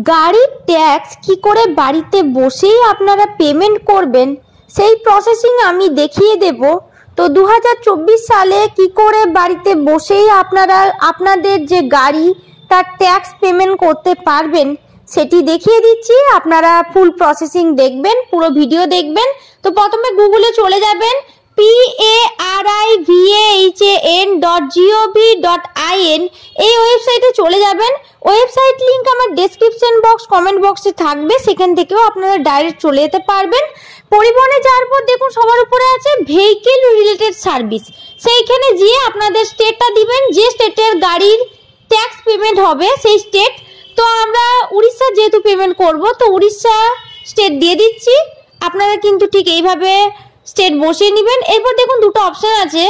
গাড়ির ট্যাক্স কি করে বাড়িতে বসেই আপনারা পেমেন্ট করবেন সেই প্রসেসিং আমি দেখিয়ে দেব। তো 2024 সালে কি করে বাড়িতে বসেই আপনারা আপনাদের যে গাড়ি তার ট্যাক্স পেমেন্ট করতে পারবেন সেটি দেখিয়ে দিচ্ছি। আপনারা ফুল প্রসেসিং দেখবেন, পুরো ভিডিও দেখবেন। তো প্রথমে গুগলে চলে যাবেন, PARIVAHAN.gov.in এই ওয়েবসাইটে চলে যাবেন। ওয়েবসাইট লিংক আমার ডেসক্রিপশন বক্স, কমেন্ট বক্সে থাকবে, সেখান থেকেও আপনারা ডাইরেক্ট চলে যেতে পারবেন। পরিবহনে যাওয়ার পর দেখুন সবার উপরে আছে ভেহিকেল রিলেটেড সার্ভিস, সেইখানে গিয়ে আপনাদের স্টেটটা দিবেন, যে স্টেটের গাড়ির ট্যাক্স পেমেন্ট হবে সেই স্টেট। তো আমরা উড়িষ্যা যেহেতু পেমেন্ট করব, তো উড়িষ্যা স্টেট দিয়ে দিচ্ছি। আপনারা কিন্তু ঠিক এইভাবে স্টেট বসিয়ে নেবেন। এরপর দেখুন দুটো অপশান আছে,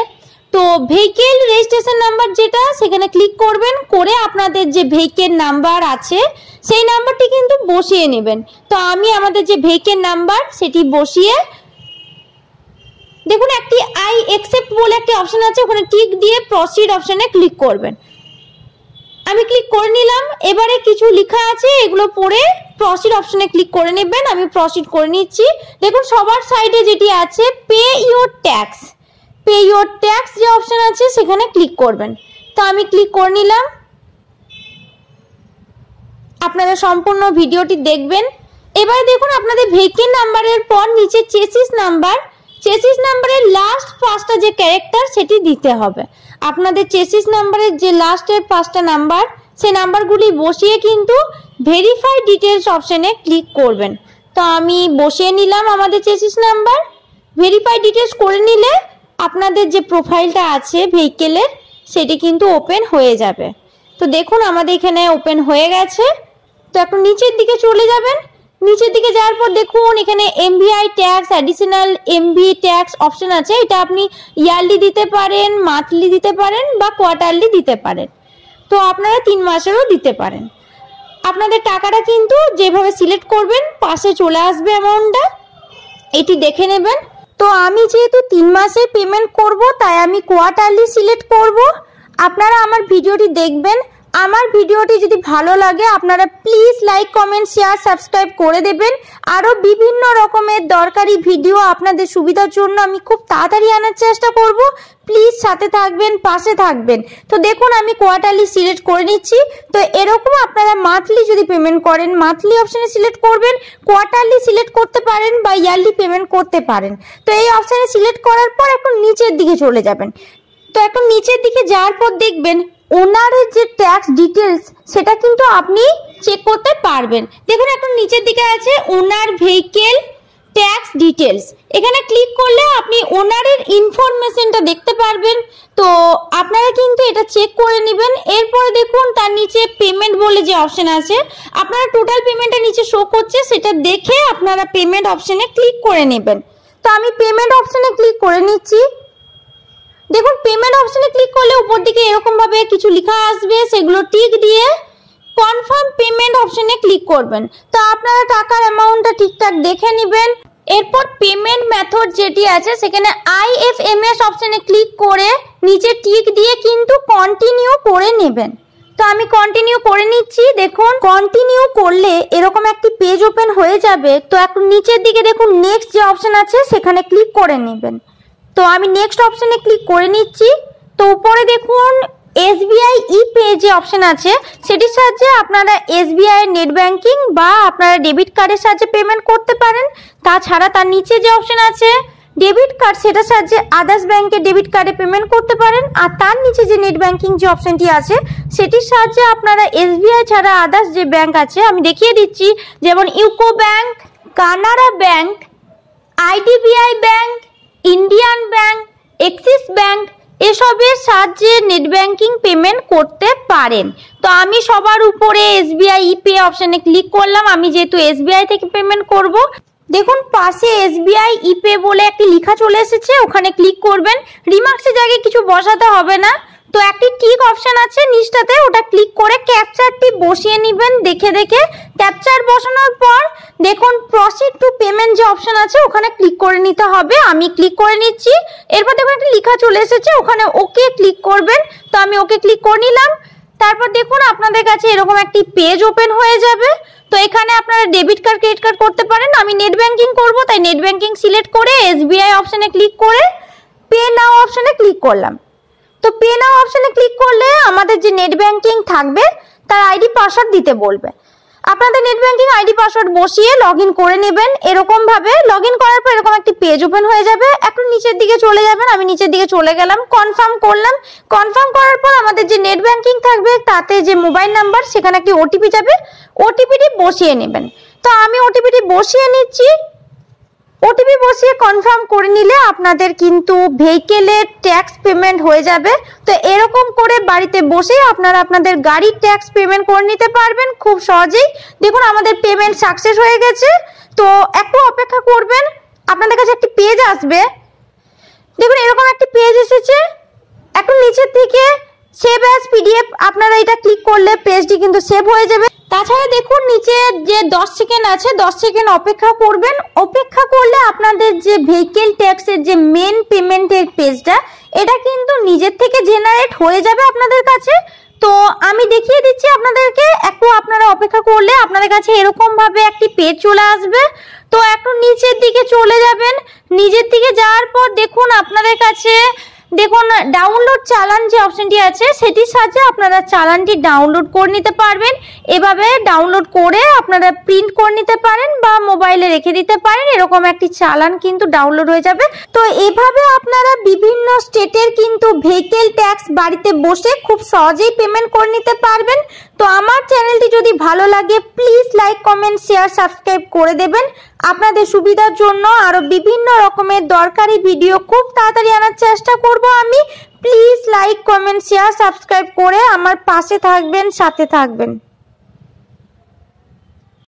তো ভেহিকেল রেজিস্ট্রেশন নাম্বার যেটা, সেখানে ক্লিক করবেন, করে আপনাদের যে ভেহিকেল নাম্বার আছে সেই নাম্বারটি কিন্তু বসিয়ে নেবেন। তো আমি আমাদের যে ভেহিকেল নাম্বার সেটি বসিয়ে দেখুন একটি আই অ্যাকসেপ্ট বলে একটি অপশান আছে, ওখানে টিক দিয়ে প্রসিড অপশানে ক্লিক করবেন। আমি ক্লিক করে নিলাম। এবারে কিছু লেখা আছে, এগুলো পড়ে প্রসিড অপশনে ক্লিক করে নেবেন। আমি প্রসিড করে নিচ্ছি। দেখুন সবার সাইডে যেটি আছে pay your tax, pay your tax যে অপশন আছে সেখানে ক্লিক করবেন। তো আমি ক্লিক করে নিলাম। আপনারা সম্পূর্ণ ভিডিওটি দেখবেন। এবারে দেখুন আপনাদের ভেহিকেল নাম্বারের পর নিচে চেসিস নাম্বার, চেসিস নাম্বারের লাস্ট 5টা যে ক্যারেক্টার সেটি দিতে হবে। আপনাদের চেসিস নাম্বারের যে লাস্টের 5টা নাম্বার সেই নাম্বারগুলি বসিয়ে কিন্তু ভেরিফাই ডিটেলস অপশনে ক্লিক করবেন। তো আমি বসিয়ে নিলাম আমাদের চেসিস নাম্বার। ভেরিফাই ডিটেলস করে নিলে আপনাদের যে প্রোফাইলটা আছে ভেহিকেলের সেটি কিন্তু ওপেন হয়ে যাবে। তো দেখুন আমাদের এখানে ওপেন হয়ে গেছে। তো একটু নিচের দিকে চলে যাবেন। নিচের দিকে যাওয়ার পর দেখুন এখানে MVI tax, additional MV tax option আছে। এটা আপনি ইয়ারলি দিতে পারেন, মান্থলি দিতে পারেন বা কোয়ার্টারলি দিতে পারেন। তো আপনারা 3 মাসেরও দিতে পারেন। আপনাদের টাকাটা কিন্তু যেভাবে সিলেক্ট করবেন পাশে চলে আসবে অ্যামাউন্টটা, এটি দেখে নেবেন। তো আমি যেহেতু 3 মাসে পেমেন্ট করব তাই আমি কোয়ার্টারলি সিলেক্ট করব। আপনারা আমার ভিডিওটি দেখবেন। আমার ভিডিওটি যদি ভালো লাগে আপনারা please like, comment, share, subscribe করে দেবেন। আরও বিভিন্ন রকমের দরকারি ভিডিও আপনাদের সুবিধার জন্য আমি খুব তাড়াতাড়ি আনার চেষ্টা করব। প্লিজ সাথে থাকবেন, পাশে থাকবেন। তো দেখুন আমি কোয়ার্টারলি সিলেক্ট করে নিচ্ছি। তো এরকম আপনারা মান্থলি যদি পেমেন্ট করেন মান্থলি অপশানে সিলেক্ট করবেন, কোয়ার্টারলি সিলেক্ট করতে পারেন বা ইয়ারলি পেমেন্ট করতে পারেন। তো এই অপশানে সিলেক্ট করার পর একটু নিচের দিকে চলে যাবেন। তো একটু নিচের দিকে যাওয়ার পর দেখবেন ওনারের যে ট্যাক্স ডিটেলস সেটা কিন্তু আপনি চেক করতে পারবেন। দেখুন একটু নিচের দিকে আছে ওনার ভেহিকেল ট্যাক্স ডিটেলস, এখানে ক্লিক করলে আপনি ওনারের ইনফরমেশনটা দেখতে পারবেন। তো আপনারা কিন্তু এটা চেক করে নেবেন। এরপরে দেখুন তার নিচে পেমেন্ট বলে যে অপশন আছে, আপনারা টোটাল পেমেন্টটা নিচে শো করছে সেটা দেখে আপনারা পেমেন্ট অপশনে ক্লিক করে নেবেন। তো আমি পেমেন্ট অপশনে ক্লিক করে নিচ্ছি। দেখুন পেমেন্ট অপশনে ক্লিক করলে উপর দিকে এরকম ভাবে কিছু লেখা আসবে, সেগুলো টিক দিয়ে কনফার্ম পেমেন্ট অপশনে ক্লিক করবেন। তো আপনারা টাকার অ্যামাউন্টটা ঠিকঠাক দেখে নেবেন। এরপর পেমেন্ট মেথড যেটি আছে সেখানে IFMS অপশনে ক্লিক করে নিচে টিক দিয়ে কিন্তু কন্টিনিউ করে নেবেন। তো আমি কন্টিনিউ করে নিচ্ছি। দেখুন কন্টিনিউ করলে এরকম একটি পেজ ওপেন হয়ে যাবে। তো একটু নিচের দিকে দেখুন নেক্সট যে অপশন আছে সেখানে ক্লিক করে নেবেন। তো আমি নেক্সট অপশনে ক্লিক করে নিচ্ছি। তো উপরে দেখুন SBI ই-পে যে অপশন আছে সেটির সাহায্যে আপনারা SBI নেট ব্যাংকিং বা আপনারা ডেবিট কার্ডের সাহায্যে পেমেন্ট করতে পারেন। তাছাড়া তার নিচে যে অপশন আছে ডেবিট কার্ড, সেটার সাহায্যে আদার্স ব্যাংকের ডেবিট কার্ডে পেমেন্ট করতে পারেন। আর তার নিচে যে নেট ব্যাংকিং যে অপশনটি আছে সেটির সাহায্যে আপনারা SBI ছাড়া আদার্স যে ব্যাংক আছে আমি দেখিয়ে দিচ্ছি, যেমন UCO bank, Canara bank, IDBI bank, Indian bank, Axis bank এসবের সাহায্যে নেট ব্যাংকিং পেমেন্ট করতে পারেন। তো আমি সবার উপরে SBI ই-পে অপশনে ক্লিক করলাম, আমি যেহেতু SBI থেকে পেমেন্ট করব। দেখুন পাশে SBI ই-পে বলে একটি লেখা চলে এসেছে, ওখানে ক্লিক করবেন। রিমার্কসের জায়গায় কিছু বসাতে হবে না। তো একটি টিক অপশন আছে নিচটাতে, ওটা ক্লিক করে ক্যাপচারটি বসিয়ে নেবেন দেখে দেখে। ক্যাপচার বসানোর পর দেখুন প্রসিড টু পেমেন্ট যে অপশন আছে ওখানে ক্লিক করে নিতে হবে। আমি ক্লিক করে নিচ্ছি। এরপর দেখুন একটা লেখা চলে এসেছে, ওখানে ওকে ক্লিক করবেন। তো আমি ওকে ক্লিক করে নিলাম। তারপর দেখুন আপনাদের কাছে এরকম একটি পেজ ওপেন হয়ে যাবে। তো এখানে আপনারা ডেবিট কার্ড ক্রেডিট কার্ড করতে পারেন। আমি নেট ব্যাংকিং করব, তাই নেট ব্যাংকিং সিলেক্ট করে SBI অপশনে ক্লিক করে পে নাও অপশনে ক্লিক করলাম। তো পে নাও অপশনে ক্লিক করলে আমাদের যে নেট ব্যাংকিং থাকবে তার আইডি পাসওয়ার্ড দিতে বলবে। আপনাদের নেট ব্যাংকিং আইডি পাসওয়ার্ড বসিয়ে লগইন করে নেবেন। এরকম ভাবে লগইন করার পর এরকম একটি পেজ ওপেন হয়ে যাবে। একটু নিচের দিকে চলে যাবেন, আমি নিচের দিকে চলে গেলাম, কনফার্ম করলাম। কনফার্ম করার পর আমাদের যে নেট ব্যাংকিং থাকবে তাতে যে মোবাইল নাম্বার সেখানে একটি ওটিপি যাবে, ওটিপিটি বসিয়ে নেবেন। তো আমি ওটিপিটি বসিয়ে নিচ্ছি। ওটিপি বসিয়ে কনফার্ম করে নিলে আপনাদের কিন্তু ভেহিকেলের ট্যাক্স পেমেন্ট হয়ে যাবে। তো এরকম করে বাড়িতে বসেই আপনারা আপনাদের গাড়ির ট্যাক্স পেমেন্ট করে নিতে পারবেন খুব সহজেই। দেখুন আমাদের পেমেন্ট সাকসেস হয়ে গেছে। তো একটু অপেক্ষা করবেন, আপনাদের কাছে একটি পেজ আসবে। দেখুন এরকম একটি পেজ এসেছে। একটু নিচের দিকে সেভ অ্যাজ পিডিএফ আপনারা এটা ক্লিক করলে পেজটি কিন্তু সেভ হয়ে যাবে। তাছাড়া দেখুন নিচে যে 10 সেকেন্ড আছে, 10 সেকেন্ড অপেক্ষা করবেন। অপেক্ষা করলে আপনাদের যে ভেহিকেল ট্যাক্সের যে মেন পেমেন্টের পেজটা এটা কিন্তু নিজের থেকে জেনারেট হয়ে যাবে আপনাদের কাছে। তো আমি দেখিয়ে দিচ্ছি আপনাদেরকে, একটু আপনারা অপেক্ষা করলে আপনাদের কাছে এরকম ভাবে একটি পেজ চলে আসবে। তো একটু নিচের দিকে চলে যাবেন, নিচের দিকে যাওয়ার পর দেখুন আপনাদের কাছে দেখুন ডাউনলোড চালান যে অপশনটি আছে সেটির সাহায্যে আপনারা চালানটি ডাউনলোড করে নিতে পারবেন। এভাবে ডাউনলোড করে আপনারা প্রিন্ট করে নিতে পারেন বা মোবাইলে রেখে দিতে পারেন। এরকম একটি চালান কিন্তু ডাউনলোড হয়ে যাবে। তো এভাবে আপনারা বিভিন্ন স্টেটের কিন্তু ভেহিকেল ট্যাক্স বাড়িতে বসে খুব সহজেই পেমেন্ট করে নিতে পারবেন। তো আমার চ্যানেলটি যদি ভালো লাগে please like comment share subscribe করে দেবেন। আপনাদের সুবিধার জন্য আরো বিভিন্ন রকমের দরকারি ভিডিও খুব তাড়াতাড়ি আনার চেষ্টা করব আমি। Please like comment share subscribe করে আমার পাশে থাকবেন, সাথে থাকবেন।